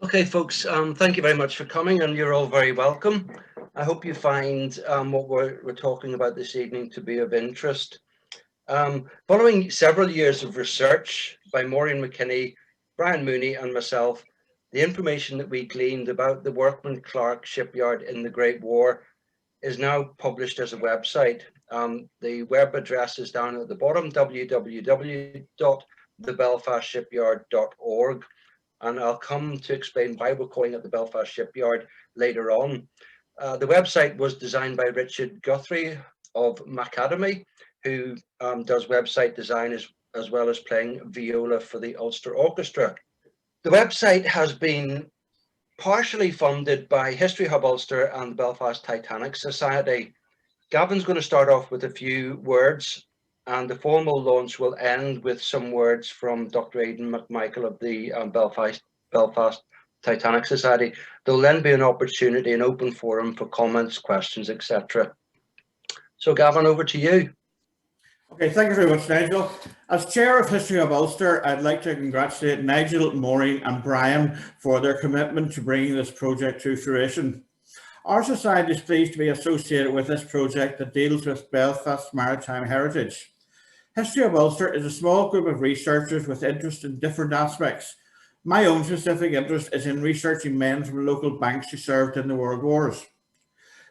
Okay, folks, thank you very much for coming, and you're all very welcome. I hope you find what we're talking about this evening to be of interest. Following several years of research by Maureen McKinney, Brian Mooney, and myself, the information that we gleaned about the Workman Clark shipyard in the Great War is now published as a website. The web address is down at the bottom, www.thebelfastshipyard.org. And I'll come to explain why we're calling it the Belfast Shipyard later on. The website was designed by Richard Guthrie of Macadamy, who does website design as well as playing viola for the Ulster Orchestra. The website has been partially funded by History Hub Ulster and the Belfast Titanic Society. Gavin's going to start off with a few words, and the formal launch will end with some words from Dr. Aidan McMichael of the Belfast Titanic Society. There'll then be an opportunity, an open forum for comments, questions, etc. So, Gavin, over to you. Okay, thank you very much, Nigel. As Chair of History of Ulster, I'd like to congratulate Nigel, Maureen and Brian for their commitment to bringing this project to fruition. Our society is pleased to be associated with this project that deals with Belfast's maritime heritage. History of Ulster is a small group of researchers with interest in different aspects. My own specific interest is in researching men from local banks who served in the World Wars.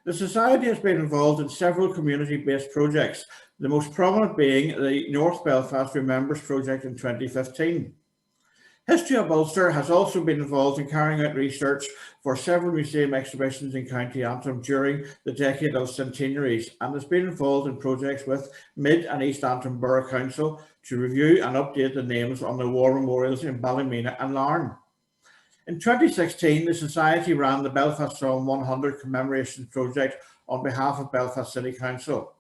The Society has been involved in several community-based projects, the most prominent being the North Belfast Remembers project in 2015. History of Ulster has also been involved in carrying out research for several museum exhibitions in County Antrim during the decade of centenaries, and has been involved in projects with Mid and East Antrim Borough Council to review and update the names on the war memorials in Ballymena and Larne. In 2016, the Society ran the Belfast Psalm 100 commemoration project on behalf of Belfast City Council.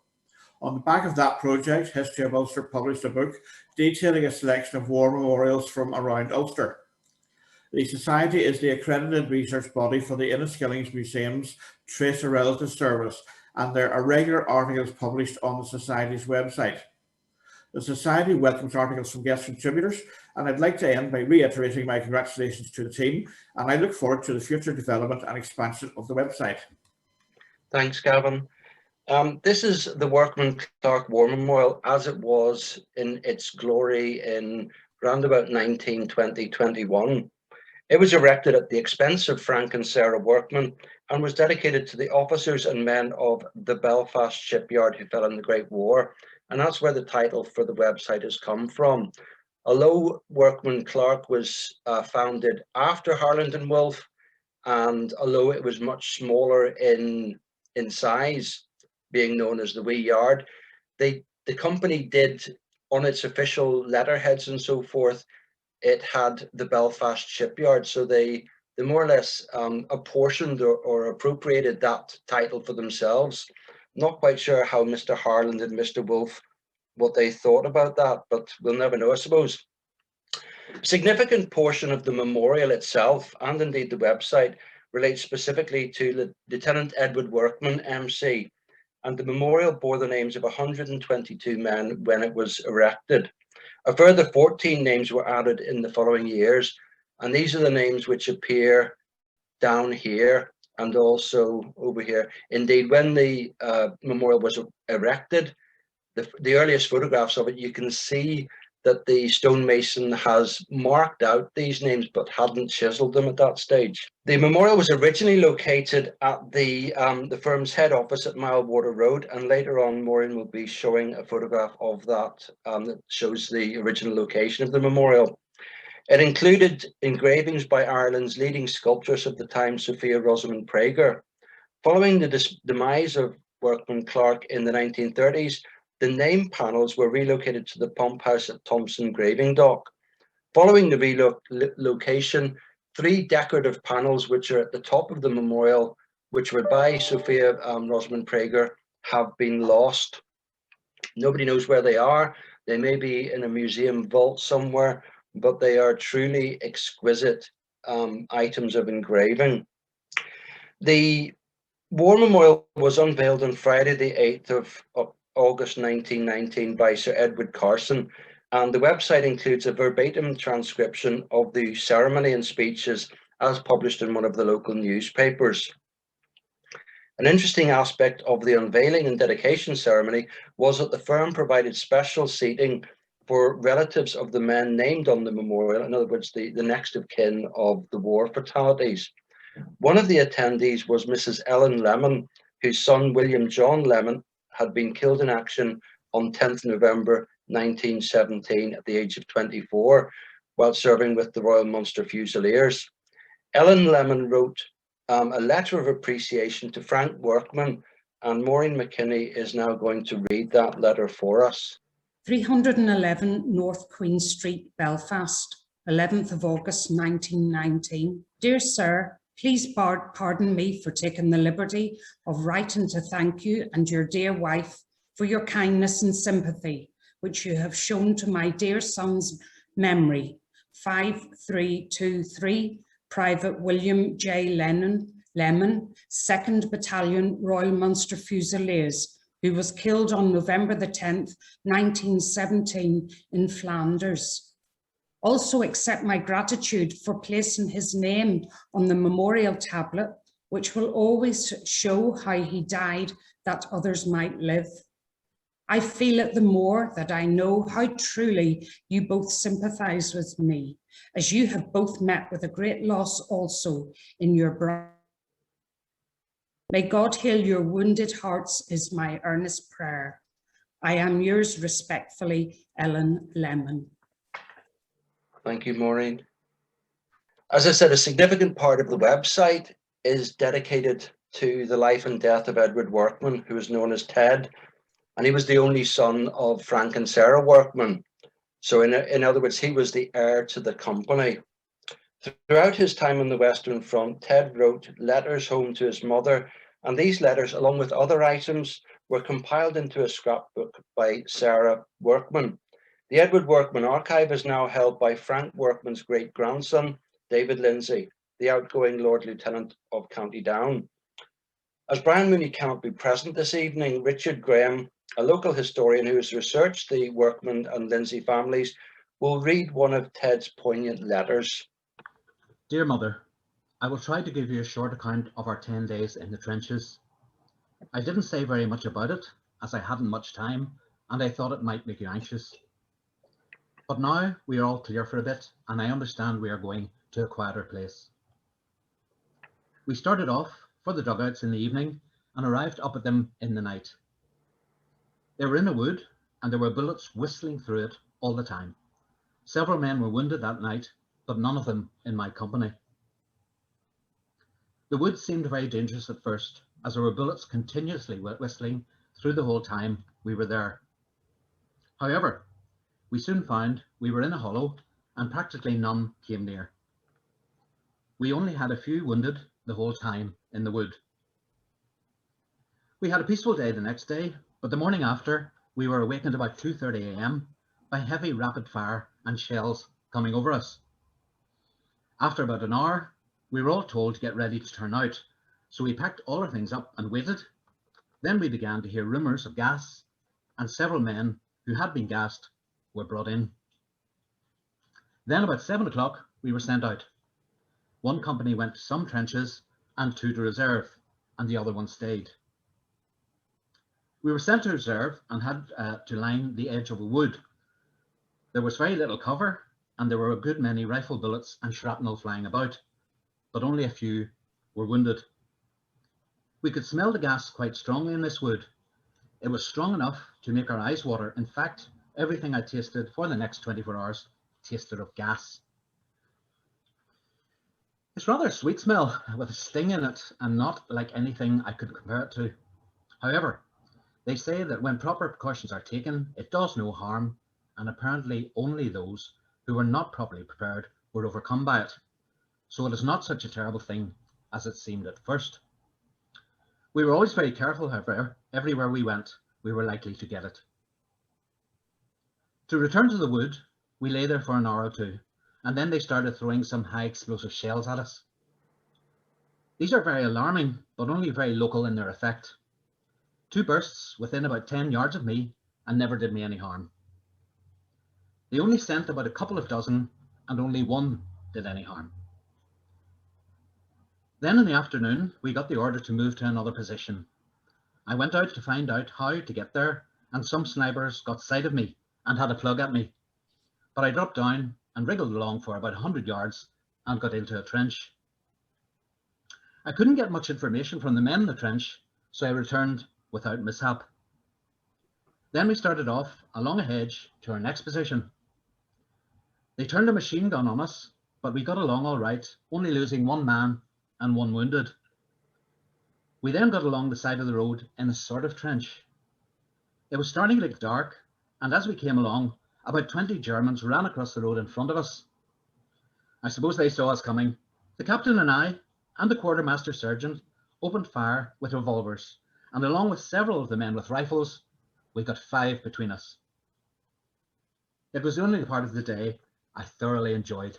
On the back of that project, History of Ulster published a book detailing a selection of war memorials from around Ulster. The Society is the accredited research body for the Inniskillings Museum's Trace a Relative Service, and there are regular articles published on the Society's website. The Society welcomes articles from guest contributors, and I'd like to end by reiterating my congratulations to the team, and I look forward to the future development and expansion of the website. Thanks, Gavin. This is the Workman Clark War Memorial as it was in its glory in around about 1920-21. It was erected at the expense of Frank and Sarah Workman and was dedicated to the officers and men of the Belfast shipyard who fell in the Great War. And that's where the title for the website has come from. Although Workman Clark was founded after Harland and Wolff, and although it was much smaller in size, being known as the Wee Yard, the company did, on its official letterheads and so forth, it had the Belfast shipyard. So they more or less apportioned or appropriated that title for themselves. Not quite sure how Mr. Harland and Mr. Wolff, what they thought about that, but we'll never know, I suppose. Significant portion of the memorial itself, and indeed the website, relates specifically to Lieutenant Edward Workman, MC, and the memorial bore the names of 122 men when it was erected. A further 14 names were added in the following years, and these are the names which appear down here and also over here. Indeed, when the memorial was erected, the earliest photographs of it, you can see that the stonemason has marked out these names but hadn't chiseled them at that stage. The memorial was originally located at the firm's head office at Milewater Road, and later on Maureen will be showing a photograph of that that shows the original location of the memorial. It included engravings by Ireland's leading sculptress of the time, Sophia Rosamond Prager. Following the demise of Workman Clark in the 1930s, the name panels were relocated to the pump house at Thompson Graving Dock. Following the relocation, 3 decorative panels, which are at the top of the memorial, which were by Sophia Rosamond Prager, have been lost. Nobody knows where they are. They may be in a museum vault somewhere, but they are truly exquisite items of engraving. The War Memorial was unveiled on Friday, the 8th of August 1919 by Sir Edward Carson, and the website includes a verbatim transcription of the ceremony and speeches as published in one of the local newspapers. An interesting aspect of the unveiling and dedication ceremony was that the firm provided special seating for relatives of the men named on the memorial, in other words, the next of kin of the war fatalities. One of the attendees was Mrs. Ellen Lemon, whose son William John Lemon had been killed in action on 10th November 1917 at the age of 24 while serving with the Royal Munster Fusiliers. Ellen Lemon wrote a letter of appreciation to Frank Workman, and Maureen McKinney is now going to read that letter for us. 311 North Queen Street, Belfast, 11th of August 1919. Dear Sir, please pardon me for taking the liberty of writing to thank you and your dear wife for your kindness and sympathy, which you have shown to my dear son's memory. 5323, Private William J. Lemon, 2nd Battalion Royal Munster Fusiliers, who was killed on November the 10th, 1917 in Flanders. Also accept my gratitude for placing his name on the memorial tablet, which will always show how he died that others might live. I feel it the more that I know how truly you both sympathise with me, as you have both met with a great loss also in your brother. May God heal your wounded hearts is my earnest prayer. I am yours respectfully, Ellen Lemon. Thank you, Maureen. As I said, a significant part of the website is dedicated to the life and death of Edward Workman, who is known as Ted, and he was the only son of Frank and Sarah Workman. So in other words, he was the heir to the company. Throughout his time on the Western Front, Ted wrote letters home to his mother, and these letters, along with other items, were compiled into a scrapbook by Sarah Workman. The Edward Workman archive is now held by Frank Workman's great-grandson, David Lindsay, the outgoing Lord Lieutenant of County Down. As Brian Mooney cannot be present this evening, Richard Graham, a local historian who has researched the Workman and Lindsay families, will read one of Ted's poignant letters. Dear Mother, I will try to give you a short account of our 10 days in the trenches. I didn't say very much about it, as I hadn't much time, and I thought it might make you anxious. But now we are all clear for a bit, and I understand we are going to a quieter place. We started off for the dugouts in the evening and arrived up at them in the night. They were in a wood, and there were bullets whistling through it all the time. Several men were wounded that night, but none of them in my company. The wood seemed very dangerous at first, as there were bullets continuously whistling through the whole time we were there. However, we soon found we were in a hollow, and practically none came near. We only had a few wounded the whole time in the wood. We had a peaceful day the next day, but the morning after, we were awakened about 2:30 a.m. by heavy rapid fire and shells coming over us. After about an hour, we were all told to get ready to turn out, so we packed all our things up and waited. Then we began to hear rumours of gas, and several men who had been gassed were brought in. Then about 7 o'clock, we were sent out. One company went to some trenches and 2 to reserve, and the other one stayed. We were sent to reserve and had to line the edge of a wood. There was very little cover, and there were a good many rifle bullets and shrapnel flying about, but only a few were wounded. We could smell the gas quite strongly in this wood. It was strong enough to make our eyes water. In fact, everything I tasted for the next 24 hours tasted of gas. It's rather a sweet smell with a sting in it, and not like anything I could compare it to. However, they say that when proper precautions are taken, it does no harm, and apparently only those who were not properly prepared were overcome by it. So it is not such a terrible thing as it seemed at first. We were always very careful, however. Everywhere we went, we were likely to get it. To return to the wood, we lay there for an hour or two, and then they started throwing some high explosive shells at us. These are very alarming, but only very local in their effect. 2 bursts within about 10 yards of me and never did me any harm. They only sent about a couple of dozen, and only 1 did any harm. Then in the afternoon, we got the order to move to another position. I went out to find out how to get there, and some snipers got sight of me and had a plug at me. But I dropped down and wriggled along for about 100 yards and got into a trench. I couldn't get much information from the men in the trench, so I returned without mishap. Then we started off along a hedge to our next position. They turned a machine gun on us, but we got along all right, only losing one man and one wounded. We then got along the side of the road in a sort of trench. It was starting to get dark, and as we came along, about 20 Germans ran across the road in front of us. I suppose they saw us coming. The captain and I, and the quartermaster sergeant, opened fire with revolvers, and along with several of the men with rifles, we got 5 between us. It was the only part of the day I thoroughly enjoyed.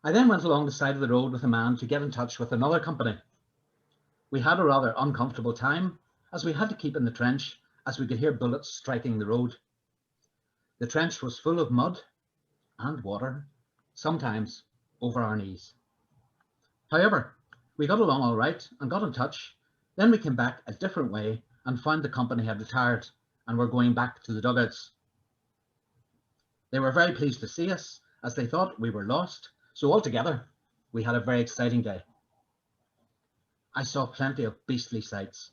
I then went along the side of the road with a man to get in touch with another company. We had a rather uncomfortable time, as we had to keep in the trench, as we could hear bullets striking the road. The trench was full of mud and water, sometimes over our knees. However, we got along all right and got in touch. Then we came back a different way and found the company had retired and were going back to the dugouts. They were very pleased to see us, as they thought we were lost, so altogether we had a very exciting day. I saw plenty of beastly sights,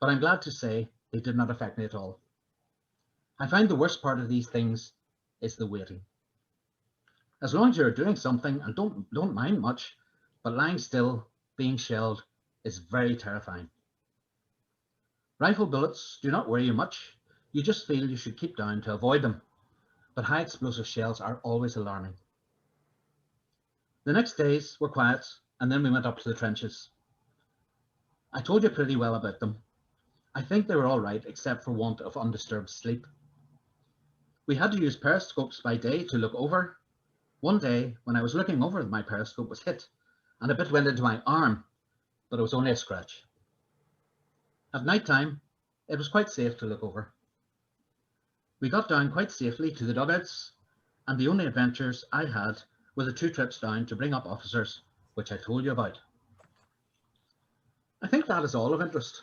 but I'm glad to say they did not affect me at all. I find the worst part of these things is the waiting. As long as you're doing something and don't mind much, but lying still, being shelled, is very terrifying. Rifle bullets do not worry you much. You just feel you should keep down to avoid them, but high explosive shells are always alarming. The next days were quiet, and then we went up to the trenches. I told you pretty well about them. I think they were all right, except for want of undisturbed sleep. We had to use periscopes by day to look over. One day, when I was looking over, my periscope was hit, and a bit went into my arm, but it was only a scratch. At night time, it was quite safe to look over. We got down quite safely to the dugouts, and the only adventures I had were the 2 trips down to bring up officers, which I told you about. I think that is all of interest.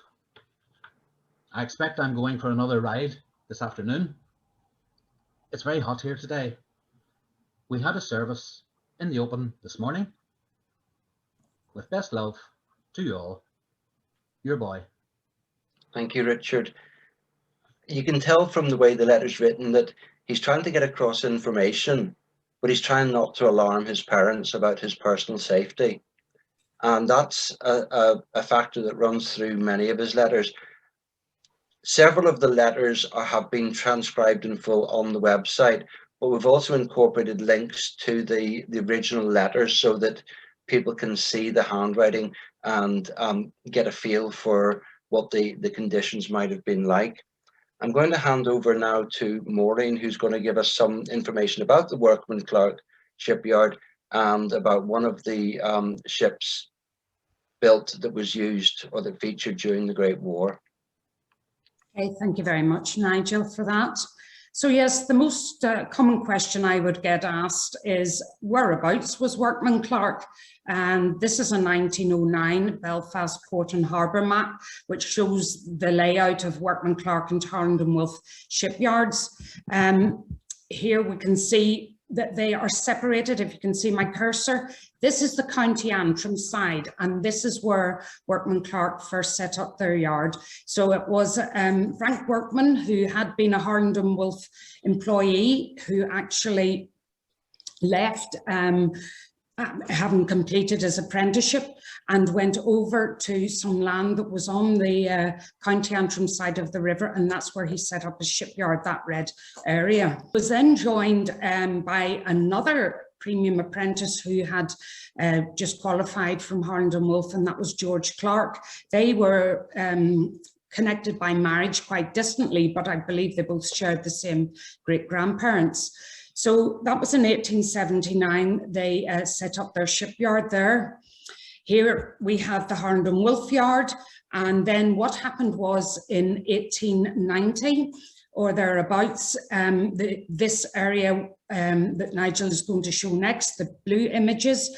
I expect I'm going for another ride this afternoon. It's very hot here today. We had a service in the open this morning. With best love to you all, your boy. Thank you, Richard. You can tell from the way the letter's written that he's trying to get across information, but he's trying not to alarm his parents about his personal safety. And that's a factor that runs through many of his letters. Several of the letters have been transcribed in full on the website, but we've also incorporated links to the original letters so that people can see the handwriting and get a feel for what the conditions might have been like. I'm going to hand over now to Maureen, who's going to give us some information about the Workman Clark shipyard and about one of the ships built that was used or that featured during the Great War. Okay, thank you very much, Nigel, for that. So yes, the most common question I would get asked is whereabouts was Workman Clark? And this is a 1909 Belfast Port and Harbour map, which shows the layout of Workman Clark and Tarrant and Wolff shipyards. Here we can see that they are separated. If you can see my cursor, this is the County Antrim side, and this is where Workman Clark first set up their yard. So it was Frank Workman, who had been a Tarrant and Wolff employee, who actually left having completed his apprenticeship and went over to some land that was on the County Antrim side of the river, and that's where he set up his shipyard, that red area. He was then joined by another premium apprentice who had just qualified from Tarrant and Wolff, and that was George Clark. They were connected by marriage quite distantly, but I believe they both shared the same great-grandparents. So that was in 1879, they set up their shipyard there. Here we have the Tarrant and Wolff yard, and then what happened was in 1890 or thereabouts, this area that Nigel is going to show next, the blue images,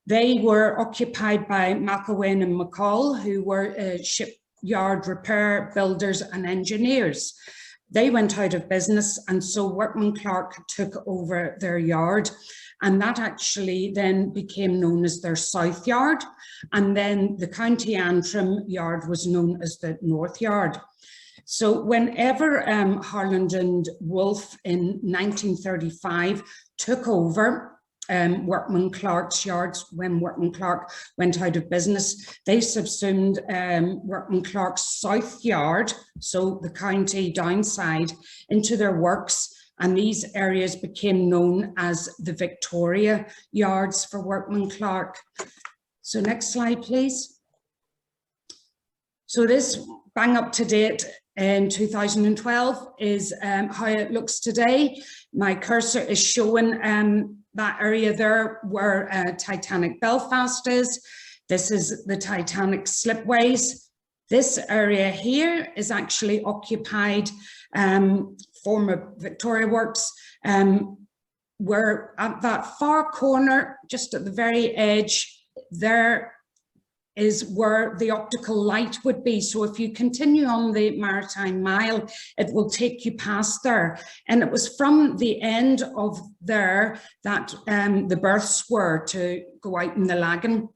They were occupied by McElwain and McCall, who were shipyard repair builders and engineers. They went out of business, and so Workman Clark took over their yard, and that actually then became known as their South Yard, and then the County Antrim yard was known as the North Yard. So whenever Harland and Wolff in 1935 took over Workman Clark's yards, when Workman Clark went out of business, they subsumed Workman Clark's South Yard, so the county downside, into their works, and these areas became known as the Victoria Yards for Workman Clark. So next slide, please. So this bang up to date in 2012 is how it looks today. My cursor is showing that area there where Titanic Belfast is. This is the Titanic slipways. This area here is actually occupied, former Victoria Works, where at that far corner, just at the very edge, there is where the optical light would be. So if you continue on the Maritime Mile, it will take you past there. And it was from the end of there that the berths were to go out in the Lagan.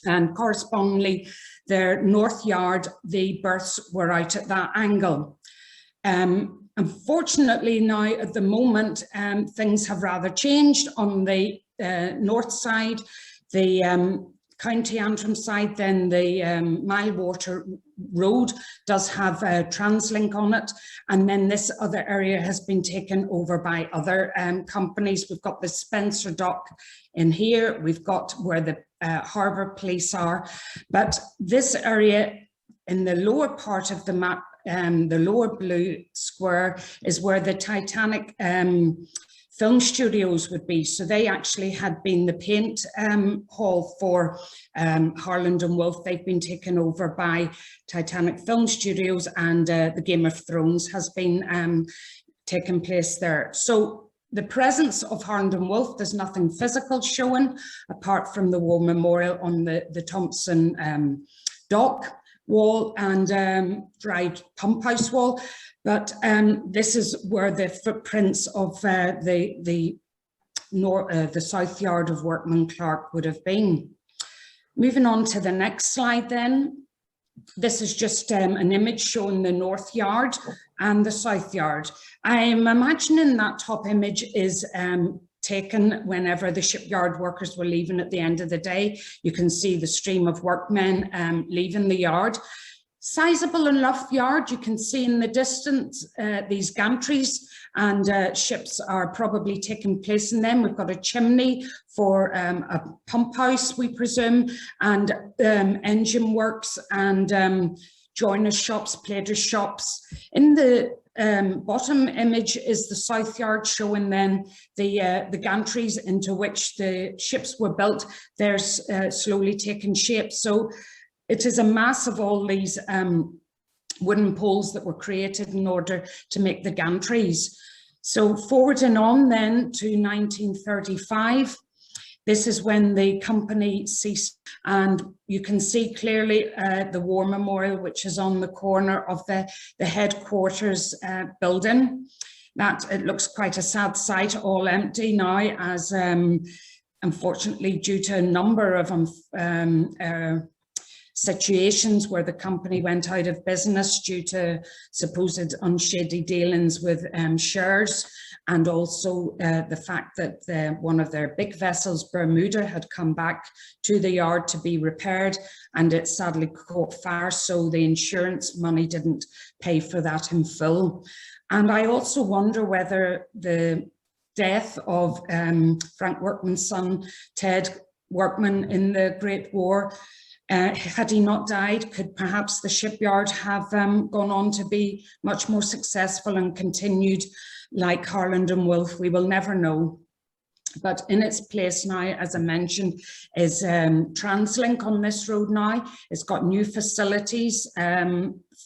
And correspondingly, their North Yard, the berths were out at that angle. Unfortunately now at the moment, things have rather changed on the north side. The County Antrim side, then the Milewater Road does have a TransLink on it, and then this other area has been taken over by other companies. We've got the Spencer Dock in here, we've got where the Harbour Police are, but this area in the lower part of the map, the lower blue square, is where the Titanic film studios would be. So they actually had been the paint hall for Harland and Wolff. They've been taken over by Titanic Film Studios, and the Game of Thrones has been taken place there. So the presence of Harland and Wolff, there's nothing physical showing apart from the war memorial on the Thompson dock wall and dried pump house wall. But this is where the footprints of the South Yard of Workman Clark would have been. Moving on to the next slide then. This is just an image showing the North Yard and the South Yard. I'm imagining that top image is taken whenever the shipyard workers were leaving at the end of the day. You can see the stream of workmen leaving the yard. Sizable enough yard, you can see in the distance these gantries, and ships are probably taking place in them. We've got a chimney for a pump house, we presume, and engine works and joiners shops, platers shops. In the bottom image is the South Yard, showing then the gantries into which the ships were built. They're slowly taking shape. So it is a mass of all these wooden poles that were created in order to make the gantries. So forwarding on then to 1935, this is when the company ceased, and you can see clearly the War Memorial, which is on the corner of the headquarters building. That it looks quite a sad sight, all empty now, as unfortunately due to a number of situations where the company went out of business due to supposed unshady dealings with shares, and also the fact that one of their big vessels, Bermuda, had come back to the yard to be repaired, and it sadly caught fire, so the insurance money didn't pay for that in full. And I also wonder whether the death of Frank Workman's son, Ted Workman, in the Great War, had he not died, could perhaps the shipyard have gone on to be much more successful and continued like Harland and Wolff? We will never know. But in its place now, as I mentioned, is TransLink on this road now. It's got new facilities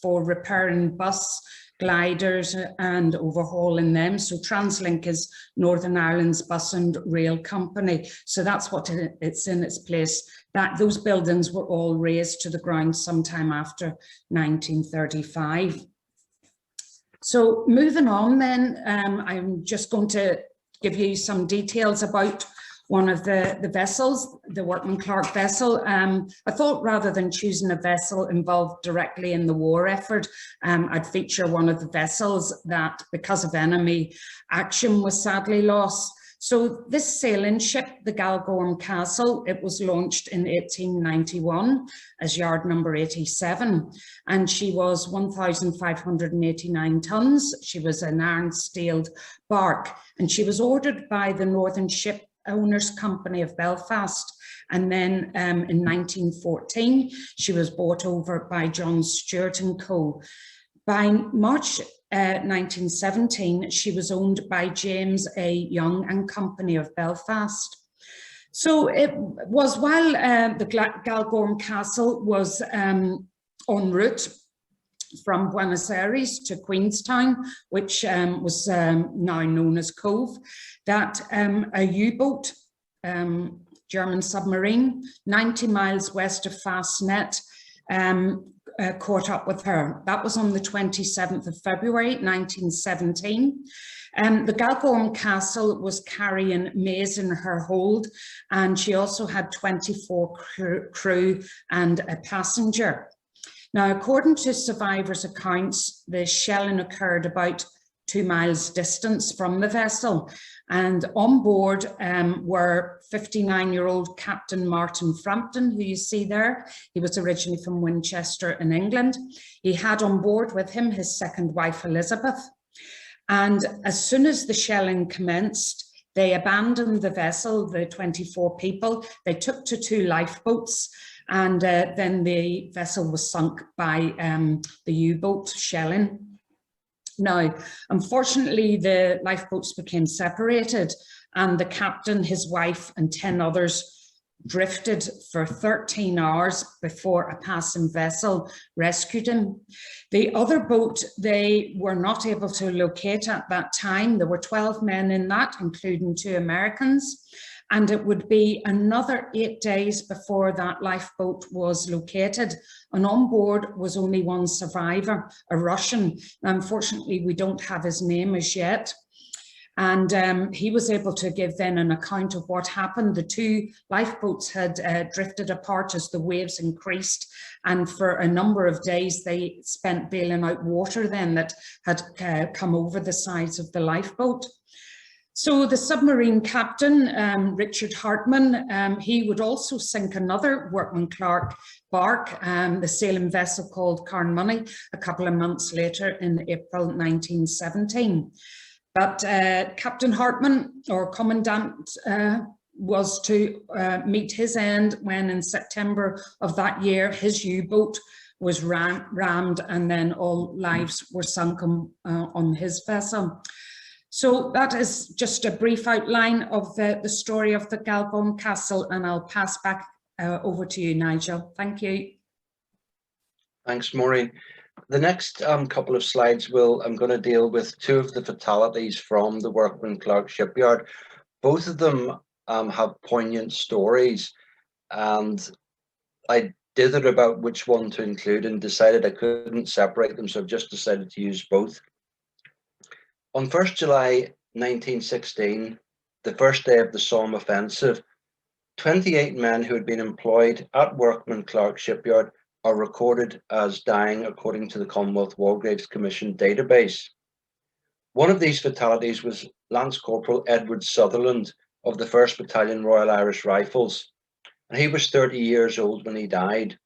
for repairing bus gliders and overhauling them. So Translink is Northern Ireland's bus and rail company. So that's what it's in its place. That those buildings were all razed to the ground sometime after 1935. So moving on then, I'm just going to give you some details about one of the vessels, the Workman Clark vessel. I thought rather than choosing a vessel involved directly in the war effort, I'd feature one of the vessels that, because of enemy action, was sadly lost. So this sailing ship, the Galgorm Castle, it was launched in 1891 as yard number 87, and she was 1,589 tons. She was an iron-steeled bark, and she was ordered by the Northern Ship Owners Company of Belfast. And then in 1914, she was bought over by John Stewart and Co. By March 1917, she was owned by James A. Young and Company of Belfast. So it was while the Galgorm Castle was en route from Buenos Aires to Queenstown, which was now known as Cove, that a U-boat, German submarine, 90 miles west of Fastnet, caught up with her. That was on the 27th of February, 1917. The Galgorm Castle was carrying maize in her hold, and she also had 24 crew and a passenger. Now, according to survivors' accounts, the shelling occurred about 2 miles distance from the vessel, and on board were 59-year-old Captain Martin Frampton, who you see there. He was originally from Winchester in England. He had on board with him his second wife, Elizabeth. And as soon as the shelling commenced, they abandoned the vessel, the 24 people. They took to 2 lifeboats, and then the vessel was sunk by the U-boat shelling. Now, unfortunately, the lifeboats became separated, and the captain, his wife, and 10 others drifted for 13 hours before a passing vessel rescued him. The other boat, they were not able to locate at that time. There were 12 men in that, including 2 Americans. And it would be another 8 days before that lifeboat was located. And on board was only one survivor, a Russian. Now, unfortunately, we don't have his name as yet. And he was able to give then an account of what happened. The 2 lifeboats had drifted apart as the waves increased. And for a number of days, they spent bailing out water then that had come over the sides of the lifeboat. So the submarine captain, Richard Hartman, he would also sink another Workman Clark bark, the sailing vessel called Carnmoney, a couple of months later in April 1917. But Captain Hartman, or Commandant, was to meet his end when in September of that year, his U-boat was rammed, and then all lives were sunk on his vessel. So that is just a brief outline of the story of the Galgorm Castle, and I'll pass back over to you, Nigel. Thank you. Thanks, Maureen. The next couple of slides I'm going to deal with 2 of the fatalities from the Workman Clark shipyard. Both of them have poignant stories, and I dithered about which one to include and decided I couldn't separate them, so I've just decided to use both. On 1st July 1916, the first day of the Somme offensive, 28 men who had been employed at Workman Clark shipyard are recorded as dying according to the Commonwealth War Graves Commission database. One of these fatalities was Lance Corporal Edward Sutherland of the 1st Battalion Royal Irish Rifles, and he was 30 years old when he died.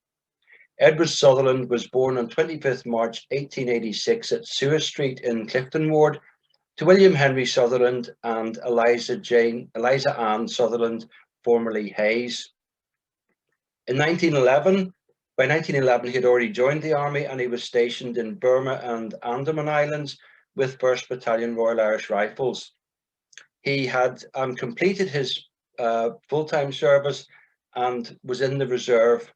Edward Sutherland was born on 25th March 1886 at Suez Street in Clifton Ward to William Henry Sutherland and Eliza Ann Sutherland, formerly Hayes. By 1911, he had already joined the army, and he was stationed in Burma and Andaman Islands with 1st Battalion Royal Irish Rifles. He had completed his full-time service and was in the reserve.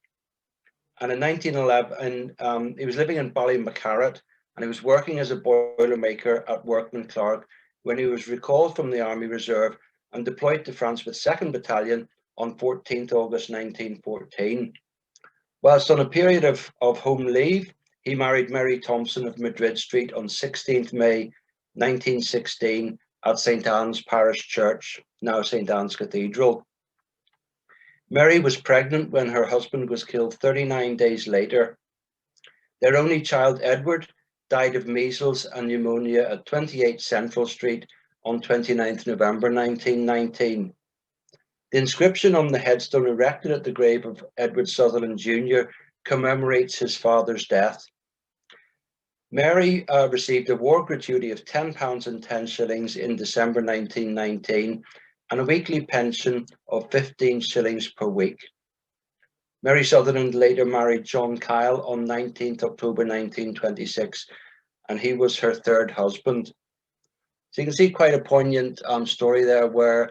And in 1911, he was living in Ballymacarrat and he was working as a boilermaker at Workman Clark when he was recalled from the Army Reserve and deployed to France with 2nd Battalion on 14th August 1914. Whilst on a period of home leave, he married Mary Thompson of Madrid Street on 16th May 1916 at St. Anne's Parish Church, now St. Anne's Cathedral. Mary was pregnant when her husband was killed 39 days later. Their only child, Edward, died of measles and pneumonia at 28 Central Street on 29th November 1919. The inscription on the headstone erected at the grave of Edward Sutherland Jr. commemorates his father's death. Mary received a war gratuity of £10 and 10 shillings in December 1919 and a weekly pension of 15 shillings per week. Mary Sutherland later married John Kyle on 19th October 1926, and he was her 3rd husband. So you can see quite a poignant story there, where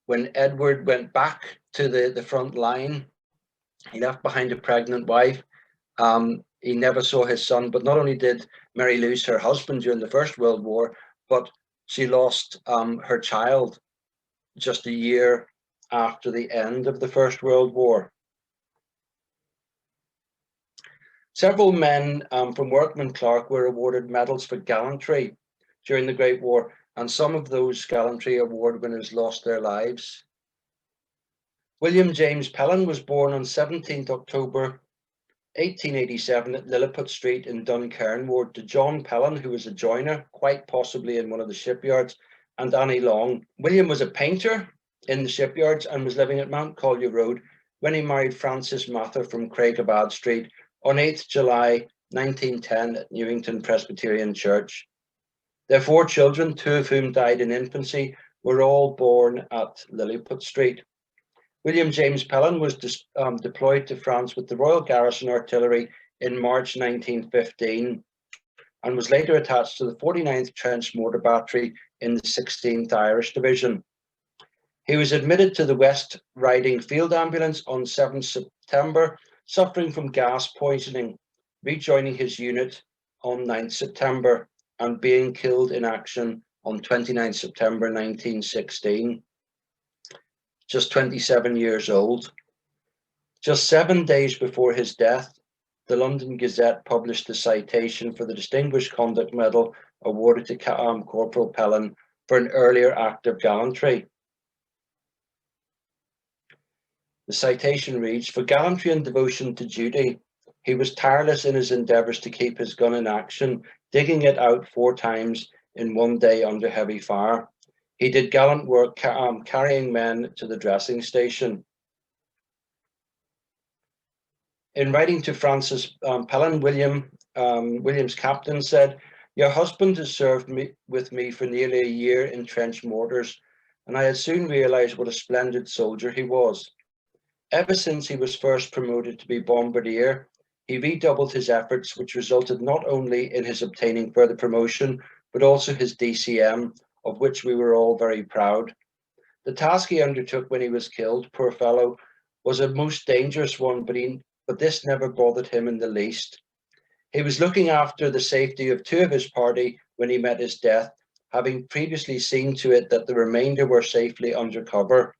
when Edward went back to the front line, he left behind a pregnant wife. He never saw his son, but not only did Mary lose her husband during the First World War, but she lost her child just a year after the end of the First World War. Several men from Workman Clark were awarded medals for gallantry during the Great War, and some of those gallantry award winners lost their lives. William James Pellin was born on 17th October 1887 at Lilliput Street in Duncairnward to John Pellin, who was a joiner, quite possibly in one of the shipyards, and Annie Long. William was a painter in the shipyards and was living at Mount Collier Road when he married Frances Mather from Craigabad Street on 8th July 1910 at Newington Presbyterian Church. Their 4 children, 2 of whom died in infancy, were all born at Lilliput Street. William James Pellin was deployed to France with the Royal Garrison Artillery in March 1915 and was later attached to the 49th Trench Mortar Battery in the 16th Irish Division. He was admitted to the West Riding Field Ambulance on 7th September, suffering from gas poisoning, rejoining his unit on 9th September and being killed in action on 29th September 1916. Just 27 years old. Just 7 days before his death, the London Gazette published a citation for the Distinguished Conduct Medal awarded to Corporal Pellin for an earlier act of gallantry. The citation reads, "For gallantry and devotion to duty, he was tireless in his endeavours to keep his gun in action, digging it out 4 times in one day under heavy fire. He did gallant work carrying men to the dressing station." In writing to Frances Pellin, William's captain said, "Your husband has served with me for nearly a year in trench mortars, and I had soon realised what a splendid soldier he was. Ever since he was first promoted to be bombardier, he redoubled his efforts, which resulted not only in his obtaining further promotion, but also his DCM, of which we were all very proud. The task he undertook when he was killed, poor fellow, was a most dangerous one, but this never bothered him in the least. He was looking after the safety of 2 of his party when he met his death, having previously seen to it that the remainder were safely under cover.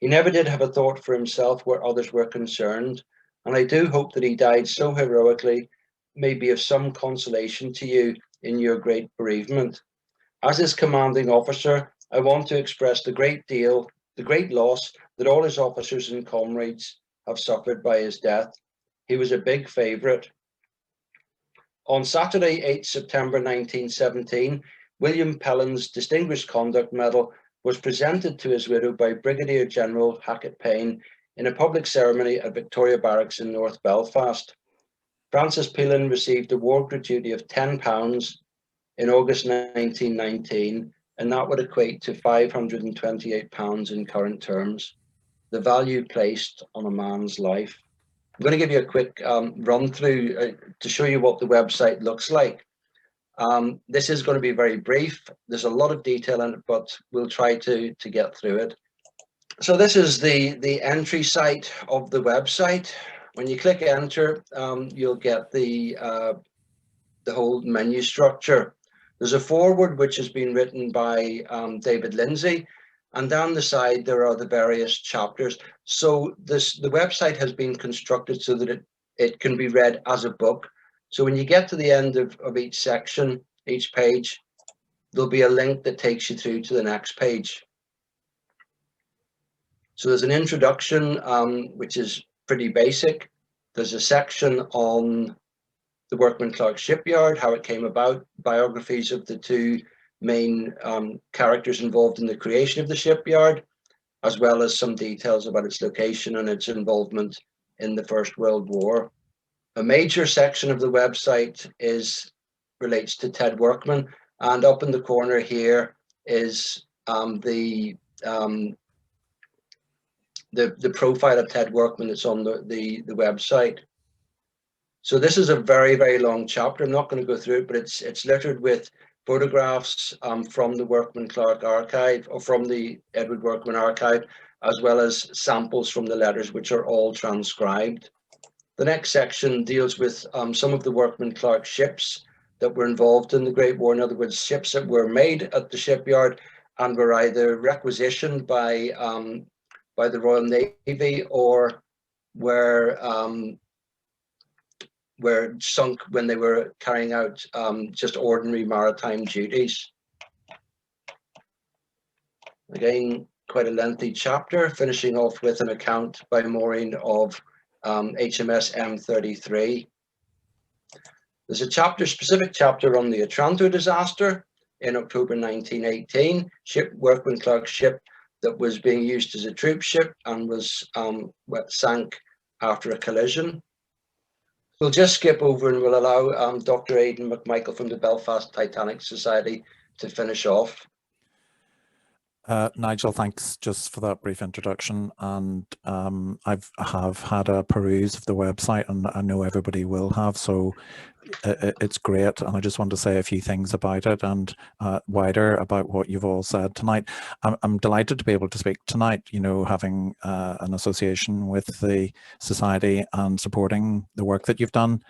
He never did have a thought for himself where others were concerned, and I do hope that he died so heroically may be of some consolation to you in your great bereavement. As his commanding officer, I want to express the great loss that all his officers and comrades have suffered by his death. He was a big favourite." On Saturday, 8 September 1917, William Pellin's Distinguished Conduct Medal was presented to his widow by Brigadier General Hackett Payne in a public ceremony at Victoria Barracks in North Belfast. Frances Pellin received a war gratuity of £10 in August 1919, and that would equate to £528 in current terms, the value placed on a man's life. I'm going to give you a quick run through to show you what the website looks like. This is going to be very brief. There's a lot of detail in it, but we'll try to get through it. So this is the entry site of the website. When you click enter, you'll get the the whole menu structure. There's a foreword which has been written by David Lindsay, and down the side there are the various chapters. So the website has been constructed so that it can be read as a book. So when you get to the end of each section, each page, there'll be a link that takes you through to the next page. So there's an introduction, which is pretty basic. There's a section on the Workman Clark shipyard, how it came about, biographies of the two main characters involved in the creation of the shipyard, as well as some details about its location and its involvement in the First World War. A major section of the website relates to Ted Workman, and up in the corner here is the profile of Ted Workman that's on the website. So this is a very, very long chapter. I'm not going to go through it, but it's littered with photographs from the Workman Clark archive, or from the Edward Workman archive, as well as samples from the letters, which are all transcribed. The next section deals with some of the Workman Clark ships that were involved in the Great War. In other words, ships that were made at the shipyard and were either requisitioned by the Royal Navy, or were sunk when they were carrying out just ordinary maritime duties. Again, quite a lengthy chapter, finishing off with an account by Maureen of HMS M33. There's a specific chapter on the Otranto disaster in October 1918, Workman Clark ship that was being used as a troop ship and was sank after a collision. We'll just skip over and we'll allow Dr. Aidan McMichael from the Belfast Titanic Society to finish off. Nigel, thanks just for that brief introduction, and I have had a peruse of the website, and I know everybody will have, so it's great, and I just want to say a few things about it and wider about what you've all said tonight. I'm delighted to be able to speak tonight, you know, having an association with the Society and supporting the work that you've done.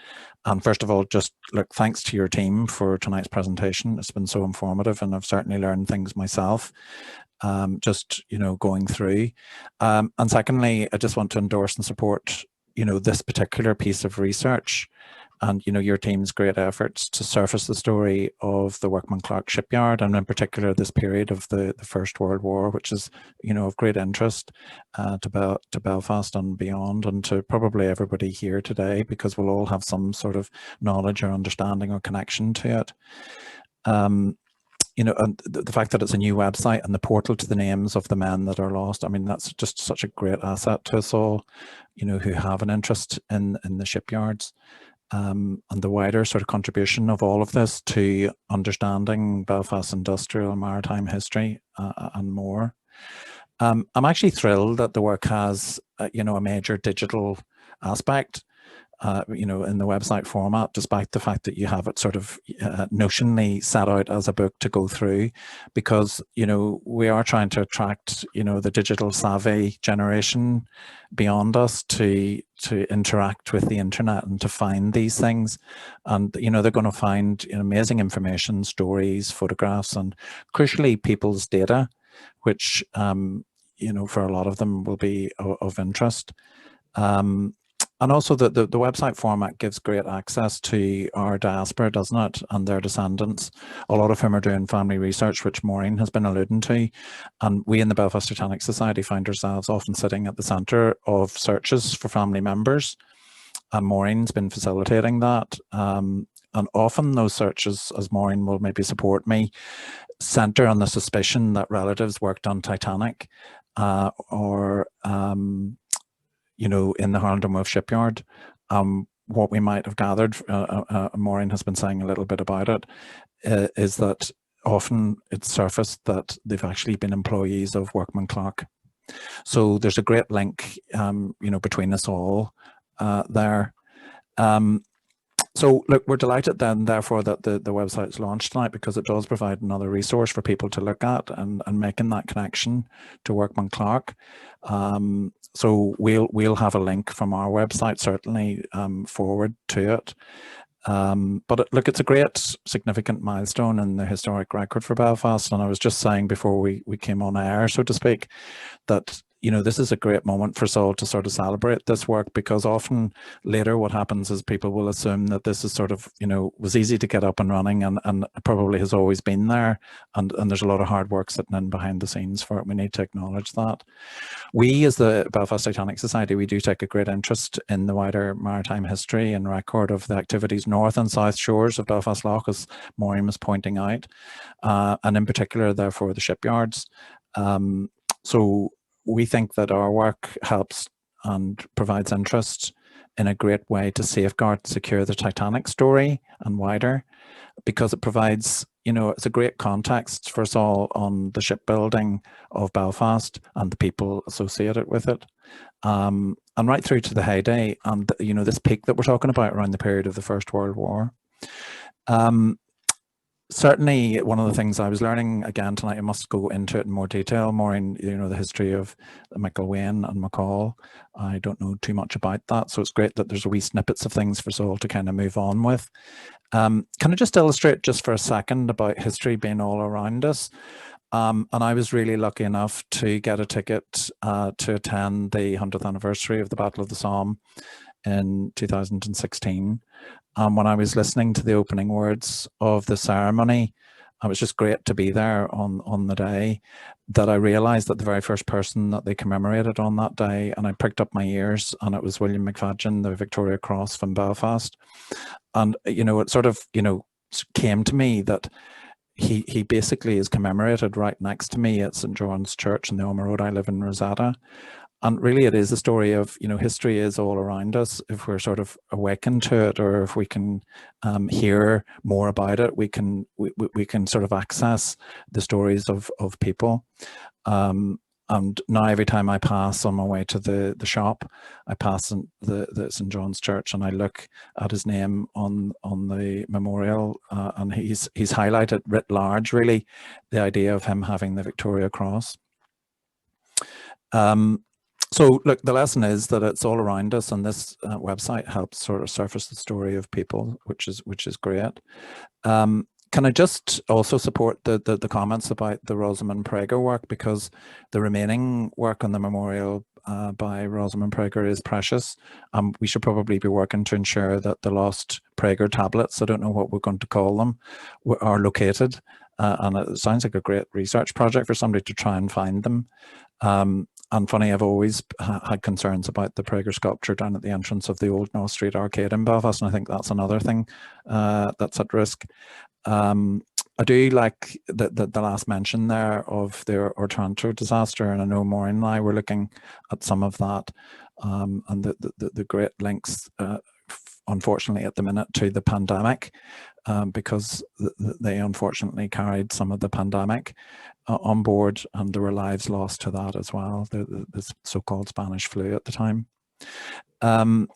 And first of all, just look, thanks to your team for tonight's presentation. It's been so informative, and I've certainly learned things myself. Just, you know, going through. And secondly, I just want to endorse and support, you know, this particular piece of research and, you know, your team's great efforts to surface the story of the Workman Clark shipyard, and in particular this period of the First World War, which is, you know, of great interest to Belfast and beyond, and to probably everybody here today, because we'll all have some sort of knowledge or understanding or connection to it. You know, and the fact that it's a new website and the portal to the names of the men that are lost, I mean, that's just such a great asset to us all, you know, who have an interest in the shipyards, and the wider sort of contribution of all of this to understanding Belfast industrial and maritime history and more. I'm actually thrilled that the work has, you know, a major digital aspect. You know, in the website format, despite the fact that you have it sort of notionally set out as a book to go through, because, you know, we are trying to attract, you know, the digital savvy generation beyond us to interact with the internet and to find these things. And, you know, they're going to find, you know, amazing information, stories, photographs, and crucially people's data, which, you know, for a lot of them will be of interest. And also the website format gives great access to our diaspora, doesn't it, and their descendants, a lot of whom are doing family research, which Maureen has been alluding to. And we in the Belfast Titanic Society find ourselves often sitting at the centre of searches for family members, and Maureen's been facilitating that. And often those searches, as Maureen will maybe support me, centre on the suspicion that relatives worked on Titanic or you know, in the Harland and Wolff shipyard. What we might have gathered, Maureen has been saying a little bit about it, is that often it's surfaced that they've actually been employees of Workman Clark. So there's a great link, you know, between us all there. So look, we're delighted then, therefore, that the website's launched tonight, because it does provide another resource for people to look at and making that connection to Workman Clark. So we'll have a link from our website, certainly, forward to it. Look, it's a great significant milestone in the historic record for Belfast. And I was just saying before we came on air, so to speak, that this is a great moment for us all to sort of celebrate this work, because often later what happens is people will assume that this is sort of, was easy to get up and running and probably has always been there. And there's a lot of hard work sitting in behind the scenes for it. We need to acknowledge that. We, as the Belfast Titanic Society, we do take a great interest in the wider maritime history and record of the activities north and south shores of Belfast Lough, as Maureen was pointing out, and in particular, therefore, the shipyards. So we think that our work helps and provides interest in a great way to safeguard and secure the Titanic story and wider, because it provides, it's a great context for us all on the shipbuilding of Belfast and the people associated with it. And right through to the heyday and, this peak that we're talking about around the period of the First World War. Certainly, one of the things I was learning again tonight, I must go into it in more detail, Maureen, the history of Michael Wayne and McCall. I don't know too much about that, so it's great that there's a wee snippets of things for us all to kind of move on with. Can I just illustrate just for a second about history being all around us? And I was really lucky enough to get a ticket to attend the 100th anniversary of the Battle of the Somme in 2016. When I was listening to the opening words of the ceremony, it was just great to be there on the day, that I realised that the very first person that they commemorated on that day, and I pricked up my ears, and it was William McFadden, the Victoria Cross from Belfast. And, it sort of, came to me that he basically is commemorated right next to me at St. John's Church in the Ormer Road. I live in Rosetta. And really it is a story of, history is all around us. If we're sort of awakened to it, or if we can hear more about it, we can sort of access the stories of people. And now every time I pass on my way to the shop, I pass the St. John's Church and I look at his name on the memorial, and he's highlighted writ large, really, the idea of him having the Victoria Cross. So look, the lesson is that it's all around us, and this website helps sort of surface the story of people, which is great. Can I just also support the comments about the Rosamund Prager work, because the remaining work on the memorial by Rosamund Prager is precious. We should probably be working to ensure that the lost Prager tablets, I don't know what we're going to call them, are located. And it sounds like a great research project for somebody to try and find them. And funny, I've always had concerns about the Prager sculpture down at the entrance of the old North Street Arcade in Belfast, and I think that's another thing that's at risk. I do like the last mention there of the Otranto disaster, and I know Maureen and I were looking at some of that, and the great links, unfortunately at the minute, to the pandemic, because they unfortunately carried some of the pandemic on board, and there were lives lost to that as well, the so-called Spanish flu at the time. And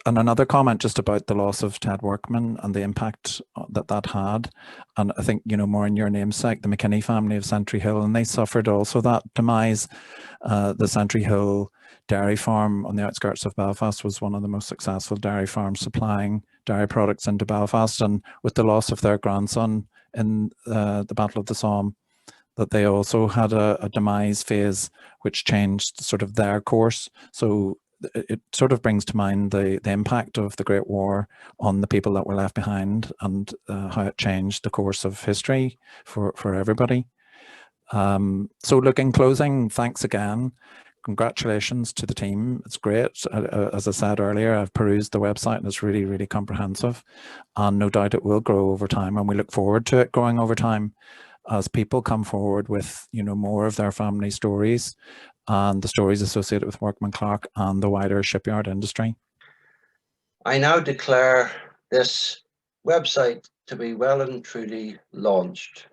another comment just about the loss of Ted Workman and the impact that had. And I think, more in your namesake, the McKinney family of Sentry Hill, and they suffered also that demise. The Sentry Hill dairy farm on the outskirts of Belfast was one of the most successful dairy farms supplying dairy products into Belfast. And with the loss of their grandson in the Battle of the Somme, that they also had a demise phase which changed sort of their course. So it sort of brings to mind the impact of the Great War on the people that were left behind, and how it changed the course of history for everybody. So look, in closing, thanks again. Congratulations to the team. It's great. As I said earlier, I've perused the website and it's really, really comprehensive. And no doubt it will grow over time, and we look forward to it growing over time as people come forward with, more of their family stories and the stories associated with Workman Clark and the wider shipyard industry. I now declare this website to be well and truly launched.